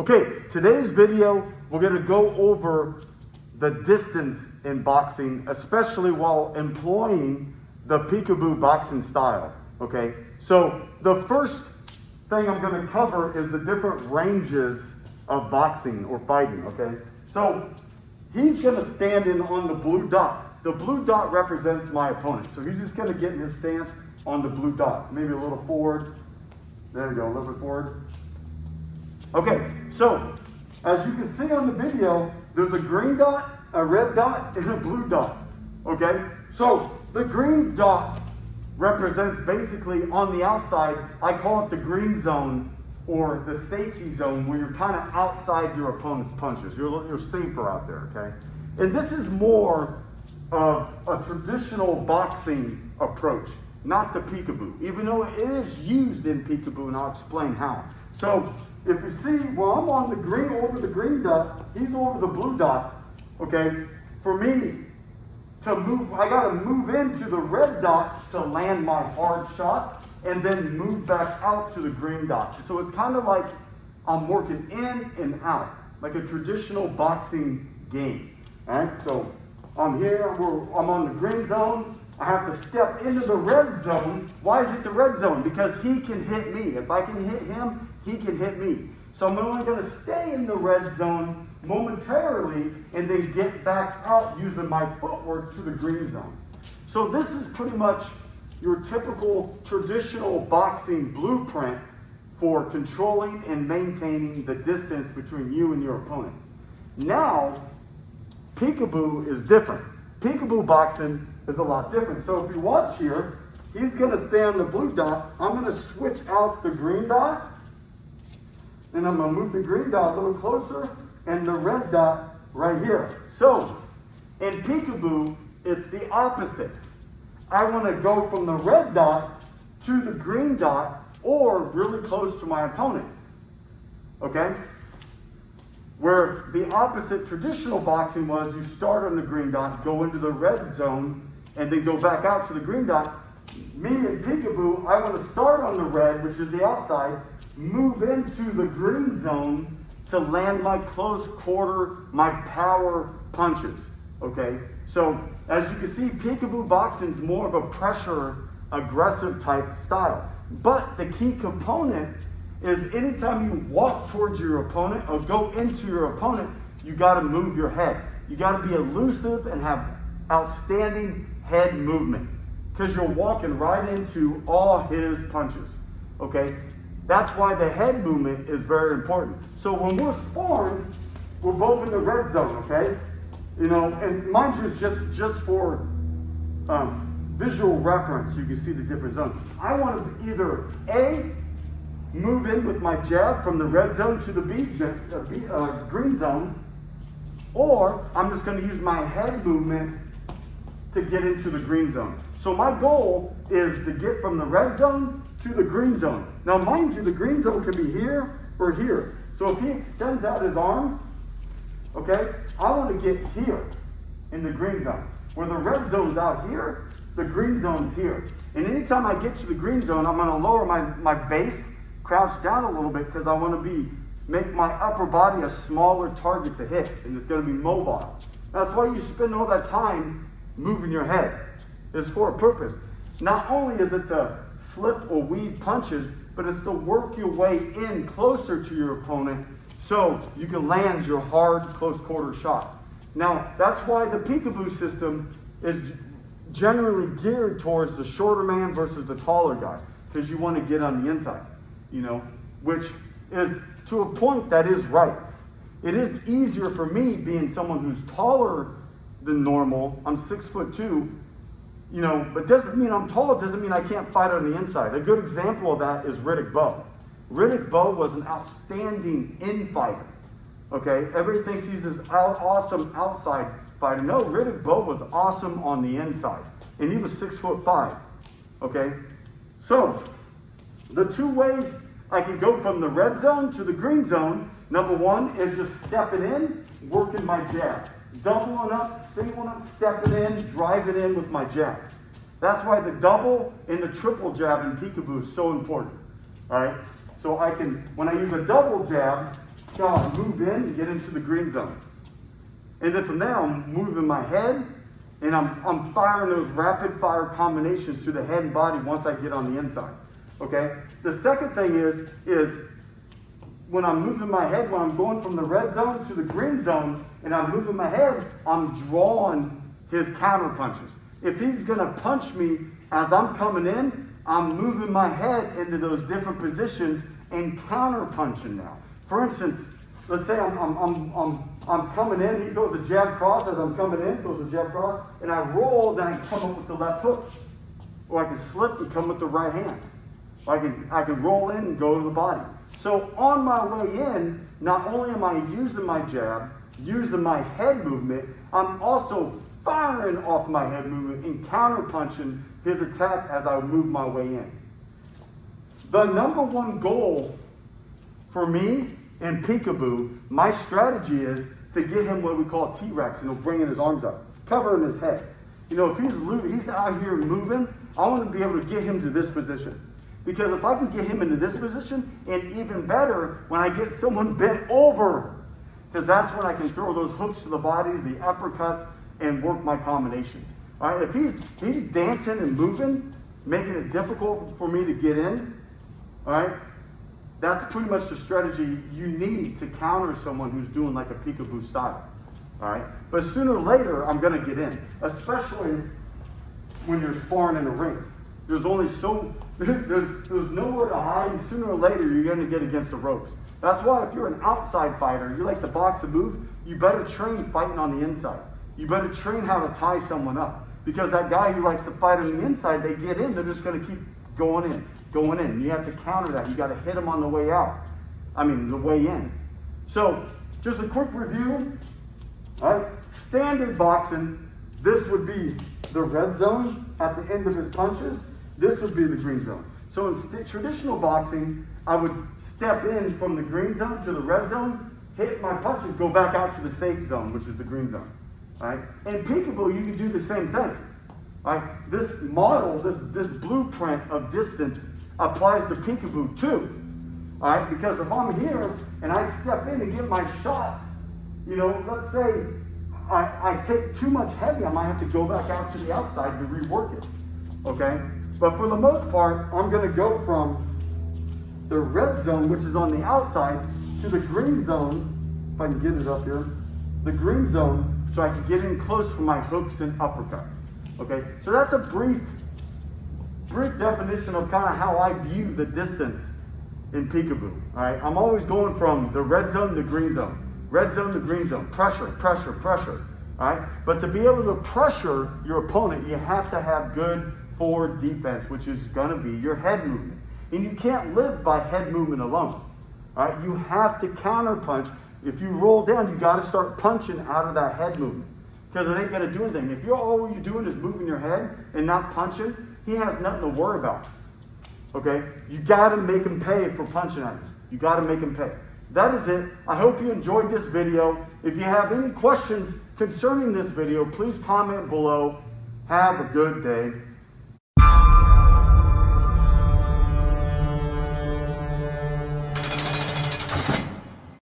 Okay, today's video, we're gonna go over the distance in boxing, especially while employing the Peekaboo boxing style, okay? So the first thing I'm gonna cover is the different ranges of boxing or fighting, okay? So he's gonna stand in on the blue dot. The blue dot represents my opponent. So he's just gonna get in his stance on the blue dot. Maybe a little forward. There we go, a little bit forward. Okay, so as you can see on the video, there's a green dot, a red dot, and a blue dot, okay? So the green dot represents basically on the outside, I call it the green zone or the safety zone where you're kind of outside your opponent's punches. You're safer out there, okay? And this is more of a traditional boxing approach, not the Peekaboo, even though it is used in Peekaboo, and I'll explain how. So if you see, well, I'm on the green, over the green dot, he's over the blue dot, okay? For me to move, I gotta move into the red dot to land my hard shots and then move back out to the green dot. So it's kind of like I'm working in and out, like a traditional boxing game, all right? So I'm here, I'm on the green zone. I have to step into the red zone. Why is it the red zone? Because he can hit me. If I can hit him, he can hit me. So I'm only going to stay in the red zone momentarily and then get back out using my footwork to the green zone. So this is pretty much your typical traditional boxing blueprint for controlling and maintaining the distance between you and your opponent. Now, Peekaboo is different. Peekaboo boxing is a lot different. So if you watch here, he's gonna stay on the blue dot. I'm gonna switch out the green dot, and I'm gonna move the green dot a little closer, and the red dot right here. So in Peekaboo, it's the opposite. I wanna go from the red dot to the green dot, or really close to my opponent, okay? Where the opposite traditional boxing was, you start on the green dot, go into the red zone, and then go back out to the green dot. Me in Peekaboo, I want to start on the red, which is the outside, move into the green zone to land my close quarter, my power punches, okay? So as you can see, Peekaboo boxing is more of a pressure, aggressive type style. But the key component is anytime you walk towards your opponent or go into your opponent, you got to move your head. You got to be elusive and have outstanding head movement because you're walking right into all his punches, okay? That's why the head movement is very important. So when we're sparring, we're both in the red zone, okay? You know, and mind you, just for visual reference, you can see the different zones. I want to either move in with my jab from the red zone to the green zone, or I'm just going to use my head movement to get into the green zone. So my goal is to get from the red zone to the green zone. Now mind you, the green zone can be here or here. So if he extends out his arm, okay, I want to get here in the green zone. Where the red zone's out here, the green zone's here. And anytime I get to the green zone, I'm going to lower my base, crouch down a little bit because I want to make my upper body a smaller target to hit, and it's going to be mobile. That's why you spend all that time moving your head. It's for a purpose. Not only is it to slip or weave punches, but it's to work your way in closer to your opponent so you can land your hard close quarter shots. Now, that's why the Peekaboo system is generally geared towards the shorter man versus the taller guy, because you want to get on the inside, you know, which is to a point that is right. It is easier for me being someone who's taller than normal. I'm 6'2", you know, but doesn't mean I'm tall. It doesn't mean I can't fight on the inside. A good example of that is Riddick Bowe. Riddick Bowe was an outstanding in-fighter, okay? Everybody thinks he's this awesome outside fighter. No, Riddick Bowe was awesome on the inside, and he was 6'5", okay? So the two ways I can go from the red zone to the green zone, number one is just stepping in, working my jab. Doubling up, singling up, stepping in, driving in with my jab. That's why the double and the triple jab in Peekaboo is so important, all right? So I can, when I use a double jab, So I move in and get into the green zone. And then from there, I'm moving my head, and I'm firing those rapid fire combinations to the head and body once I get on the inside. Okay? The second thing is when I'm moving my head, when I'm going from the red zone to the green zone, and I'm moving my head, I'm drawing his counter punches. If he's gonna punch me as I'm coming in, I'm moving my head into those different positions and counter punching now. For instance, let's say I'm coming in, he throws a jab cross as I'm coming in, throws a jab cross, and I roll, then I come up with the left hook. Or I can slip and come with the right hand. I can roll in and go to the body. So on my way in, not only am I using my jab, using my head movement, I'm also firing off my head movement and counter punching his attack as I move my way in. The number one goal for me in Peekaboo, my strategy is to get him what we call T-Rex, and he'll bring in his arms up, covering his head. You know, if he's out here moving, I want to be able to get him to this position. Because if I can get him into this position, and even better, when I get someone bent over, because that's when I can throw those hooks to the body, the uppercuts, and work my combinations. All right, if he's dancing and moving, making it difficult for me to get in, all right, that's pretty much the strategy you need to counter someone who's doing like a Peekaboo style. All right, but sooner or later, I'm gonna get in, especially when you're sparring in a ring. There's only there's nowhere to hide, and sooner or later you're going to get against the ropes. That's why if you're an outside fighter, you like to box and move, you better train fighting on the inside. You better train how to tie someone up. Because that guy who likes to fight on the inside, they get in, they're just going to keep going in. You have to counter that. You got to hit them on the way out. The way in. So, just a quick review. All right, standard boxing, this would be the red zone at the end of his punches. This would be the green zone. So in traditional boxing, I would step in from the green zone to the red zone, hit my punches, go back out to the safe zone, which is the green zone. All right? In Peekaboo, you can do the same thing. All right? This model, this blueprint of distance applies to Peekaboo too. All right? Because if I'm here and I step in and get my shots, let's say I take too much heavy, I might have to go back out to the outside to rework it. Okay? But for the most part, I'm going to go from the red zone, which is on the outside, to the green zone, if I can get it up here, the green zone, so I can get in close for my hooks and uppercuts. Okay? So that's a brief definition of kind of how I view the distance in Peekaboo. All right? I'm always going from the red zone to green zone. Red zone to green zone. Pressure, pressure, pressure. All right? But to be able to pressure your opponent, you have to have good forward defense, which is going to be your head movement. And you can't live by head movement alone. All right? You have to counter punch. If you roll down, you got to start punching out of that head movement. Because it ain't going to do anything. If all you're doing is moving your head and not punching, he has nothing to worry about. Okay? You got to make him pay for punching at you. You got to make him pay. That is it. I hope you enjoyed this video. If you have any questions concerning this video, please comment below. Have a good day.